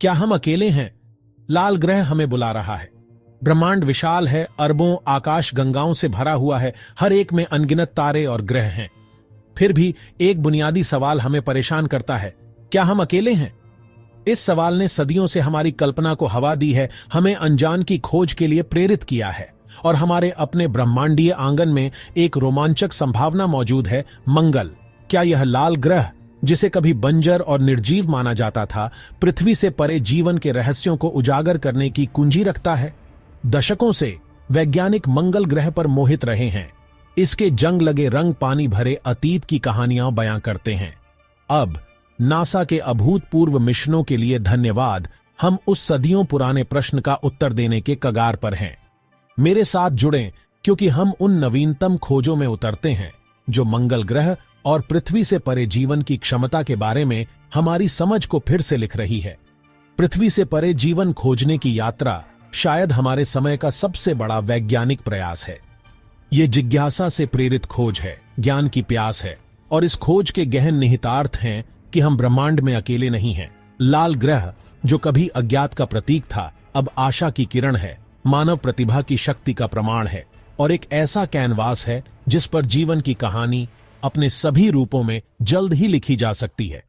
क्या हम अकेले हैं? लाल ग्रह हमें बुला रहा है। ब्रह्मांड विशाल है, अरबों आकाश गंगाओं से भरा हुआ है, हर एक में अनगिनत तारे और ग्रह हैं। फिर भी एक बुनियादी सवाल हमें परेशान करता है, क्या हम अकेले हैं? इस सवाल ने सदियों से हमारी कल्पना को हवा दी है, हमें अनजान की खोज के लिए प्रेरित किया है और हमारे अपने ब्रह्मांडीय आंगन में एक रोमांचक संभावना मौजूद है, मंगल। क्या यह लाल ग्रह, जिसे कभी बंजर और निर्जीव माना जाता था, पृथ्वी से परे जीवन के रहस्यों को उजागर करने की कुंजी रखता है? दशकों से वैज्ञानिक मंगल ग्रह पर मोहित रहे हैं। इसके जंग लगे रंग पानी भरे अतीत की कहानियां बयां करते हैं। अब नासा के अभूतपूर्व मिशनों के लिए धन्यवाद, हम उस सदियों पुराने प्रश्न का उत्तर देने के कगार पर हैं। मेरे साथ जुड़ें, क्योंकि हम उन नवीनतम खोजों में उतरते हैं जो मंगल ग्रह और पृथ्वी से परे जीवन की क्षमता के बारे में हमारी समझ को फिर से लिख रही है। पृथ्वी से परे जीवन खोजने की यात्रा शायद हमारे समय का सबसे बड़ा वैज्ञानिक प्रयास है। ये जिज्ञासा से प्रेरित खोज है, ज्ञान की प्यास है, और इस खोज के गहन निहितार्थ हैं कि हम ब्रह्मांड में अकेले नहीं हैं। लाल ग्रह, जो कभी अज्ञात का प्रतीक था, अब आशा की किरण है, मानव प्रतिभा की शक्ति का प्रमाण है और एक ऐसा कैनवास है जिस पर जीवन की कहानी अपने सभी रूपों में जल्द ही लिखी जा सकती है।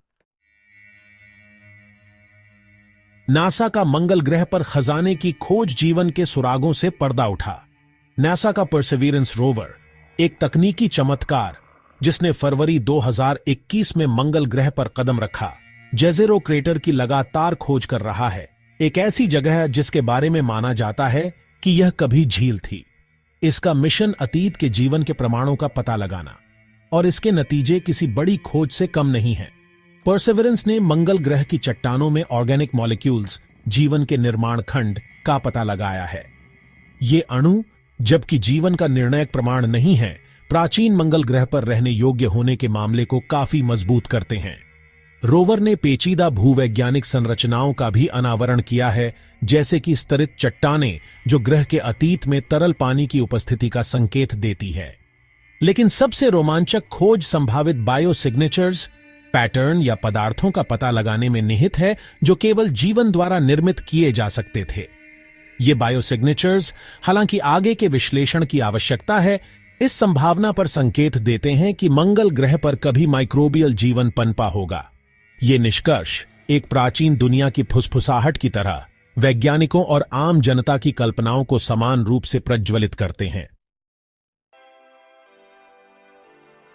नासा का मंगल ग्रह पर खजाने की खोज जीवन के सुरागों से पर्दा उठा। नासा का परसेवरेंस रोवर, एक तकनीकी चमत्कार जिसने फरवरी 2021 में मंगल ग्रह पर कदम रखा, जेज़ेरो क्रेटर की लगातार खोज कर रहा है। एक ऐसी जगह जिसके बारे में माना जाता है कि यह कभी झील थी। इसका मिशन अतीत के जीवन के प्रमाणों का पता लगाना, और इसके नतीजे किसी बड़ी खोज से कम नहीं हैं। परसेवरेंस ने मंगल ग्रह की चट्टानों में ऑर्गेनिक मॉलिक्यूल्स, जीवन के निर्माण खंड का पता लगाया है। ये अणु, जबकि जीवन का निर्णायक प्रमाण नहीं है, प्राचीन मंगल ग्रह पर रहने योग्य होने के मामले को काफी मजबूत करते हैं। रोवर ने पेचीदा भूवैज्ञानिक संरचनाओं का भी अनावरण किया है, जैसे कि स्तरित चट्टानें जो ग्रह के अतीत में तरल पानी की उपस्थिति का संकेत देती है। लेकिन सबसे रोमांचक खोज संभावित बायो सिग्नेचर्स, पैटर्न या पदार्थों का पता लगाने में निहित है जो केवल जीवन द्वारा निर्मित किए जा सकते थे। ये बायो सिग्नेचर्स, हालांकि आगे के विश्लेषण की आवश्यकता है, इस संभावना पर संकेत देते हैं कि मंगल ग्रह पर कभी माइक्रोबियल जीवन पनपा होगा। ये निष्कर्ष एक प्राचीन दुनिया की फुसफुसाहट की तरह वैज्ञानिकों और आम जनता की कल्पनाओं को समान रूप से प्रज्वलित करते हैं।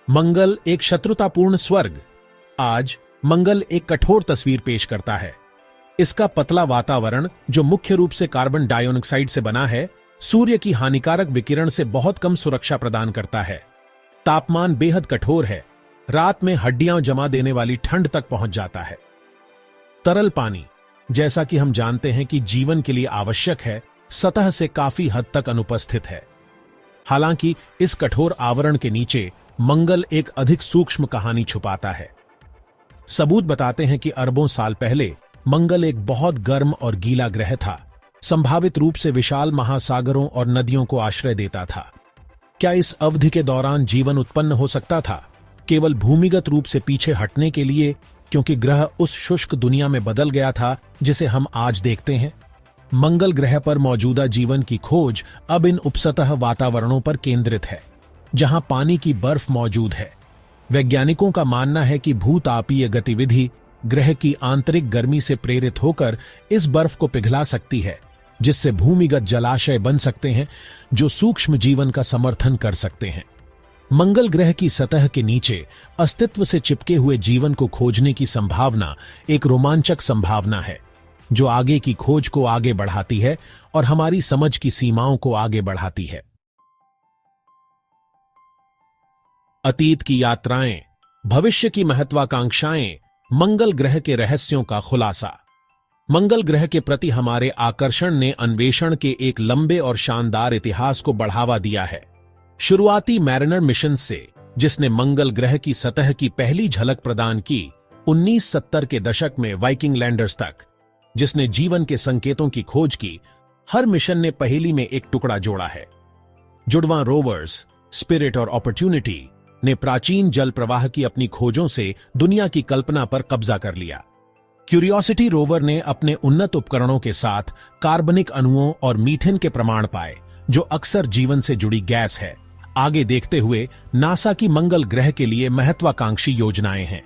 मंगल एक शत्रुतापूर्ण स्वर्ग। आज मंगल एक कठोर तस्वीर पेश करता है। इसका पतला वातावरण, जो मुख्य रूप से कार्बन डाइऑक्साइड से बना है, सूर्य की हानिकारक विकिरण से बहुत कम सुरक्षा प्रदान करता है। तापमान बेहद कठोर है, रात में हड्डियां जमा देने वाली ठंड तक पहुंच जाता है। तरल पानी, जैसा कि हम जानते हैं कि जीवन के लिए आवश्यक है, सतह से काफी हद तक अनुपस्थित है। हालांकि इस कठोर आवरण के नीचे मंगल एक अधिक सूक्ष्म कहानी छुपाता है। सबूत बताते हैं कि अरबों साल पहले मंगल एक बहुत गर्म और गीला ग्रह था, संभावित रूप से विशाल महासागरों और नदियों को आश्रय देता था। क्या इस अवधि के दौरान जीवन उत्पन्न हो सकता था, केवल भूमिगत रूप से पीछे हटने के लिए, क्योंकि ग्रह उस शुष्क दुनिया में बदल गया था जिसे हम आज देखते हैं? मंगल ग्रह पर मौजूदा जीवन की खोज अब इन उपसतह वातावरणों पर केंद्रित है, जहां पानी की बर्फ मौजूद है। वैज्ञानिकों का मानना है कि भूतापीय गतिविधि ग्रह की आंतरिक गर्मी से प्रेरित होकर इस बर्फ को पिघला सकती है, जिससे भूमिगत जलाशय बन सकते हैं जो सूक्ष्म जीवन का समर्थन कर सकते हैं। मंगल ग्रह की सतह के नीचे अस्तित्व से चिपके हुए जीवन को खोजने की संभावना एक रोमांचक संभावना है, जो आगे की खोज को आगे बढ़ाती है और हमारी समझ की सीमाओं को आगे बढ़ाती है। अतीत की यात्राएं, भविष्य की महत्वाकांक्षाएं, मंगल ग्रह के रहस्यों का खुलासा। मंगल ग्रह के प्रति हमारे आकर्षण ने अन्वेषण के एक लंबे और शानदार इतिहास को बढ़ावा दिया है। शुरुआती मैरिनर मिशन से, जिसने मंगल ग्रह की सतह की पहली झलक प्रदान की, 1970 के दशक में वाइकिंग लैंडर्स तक, जिसने जीवन के संकेतों की खोज की, हर मिशन ने पहेली में एक टुकड़ा जोड़ा है। जुड़वां रोवर्स, स्पिरिट और अपॉर्चुनिटी ने प्राचीन जल प्रवाह की अपनी खोजों से दुनिया की कल्पना पर कब्जा कर लिया। क्यूरियोसिटी रोवर ने अपने उन्नत उपकरणों के साथ कार्बनिक अणुओं और मीथेन के प्रमाण पाए, जो अक्सर जीवन से जुड़ी गैस है। आगे देखते हुए नासा की मंगल ग्रह के लिए महत्वाकांक्षी योजनाएं हैं।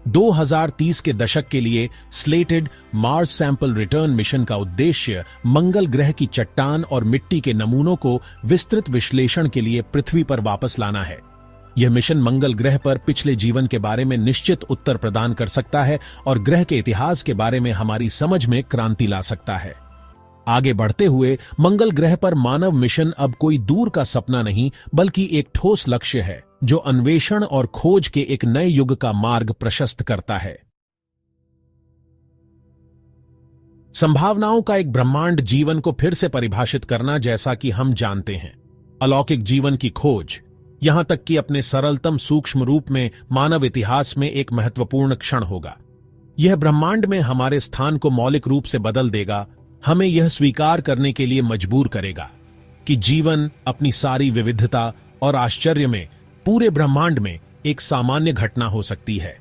2030 के दशक के लिए slitted Mars sample return mission का उद्देश्य मंगल ग्रह की चट्टान और मिट्टी के नमूनों को विस्तृत विश्लेषण के लिए पृथ्वी पर वापस लाना है। यह मिशन मंगल ग्रह पर पिछले जीवन के बारे में निश्चित उत्तर प्रदान कर सकता है और ग्रह के इतिहास के बारे में हमारी समझ में क्रांति ला सकता है। आगे बढ़ते हुए मंगल ग्रह पर मानव मिशन अब कोई दूर का सपना नहीं, बल्कि एक ठोस लक्ष्य है जो अन्वेषण और खोज के एक नए युग का मार्ग प्रशस्त करता है। संभावनाओं का एक ब्रह्मांड जीवन को फिर से परिभाषित करना, जैसा कि हम जानते हैं, अलौकिक जीवन की खोज, यहां तक कि अपने सरलतम सूक्ष्म रूप में मानव इतिहास में एक महत्वपूर्ण क्षण होगा। यह ब्रह्मांड में हमारे स्थान को मौलिक रूप से बदल देगा, हमें यह स्वीकार करने के लिए मजबूर करेगा कि जीवन अपनी सारी विविधता और आश्चर्य में पूरे ब्रह्मांड में एक सामान्य घटना हो सकती है।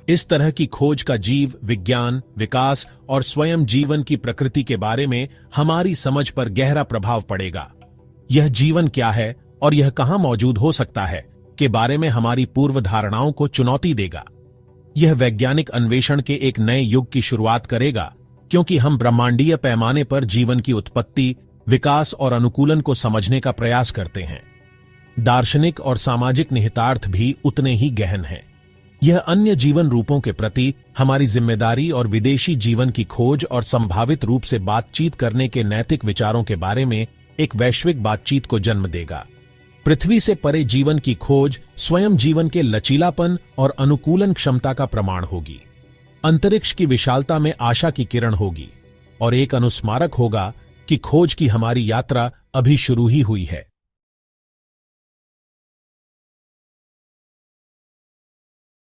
इस तरह की खोज का जीव विज्ञान, विकास और स्वयं जीवन की प्रकृति के बारे में हमारी समझ पर गहरा प्रभाव पड़ेगा। यह जीवन क्या है और यह कहां मौजूद हो सकता है के बारे में हमारी पूर्व धारणाओं को चुनौती देगा। यह वैज्ञानिक अन्वेषण के एक नए युग की शुरुआत करेगा, क्योंकि हम ब्रह्मांडीय पैमाने पर जीवन की उत्पत्ति, विकास और अनुकूलन को समझने का प्रयास करते हैं। दार्शनिक और सामाजिक निहितार्थ भी उतने ही गहन हैं। यह अन्य जीवन रूपों के प्रति हमारी जिम्मेदारी और विदेशी जीवन की खोज और संभावित रूप से बातचीत करने के नैतिक विचारों के बारे में एक वैश्विक बातचीत को जन्म देगा। पृथ्वी से परे जीवन की खोज स्वयं जीवन के लचीलापन और अनुकूलन क्षमता का प्रमाण होगी। अंतरिक्ष की विशालता में आशा की किरण होगी और एक अनुस्मारक होगा कि खोज की हमारी यात्रा अभी शुरू ही हुई है।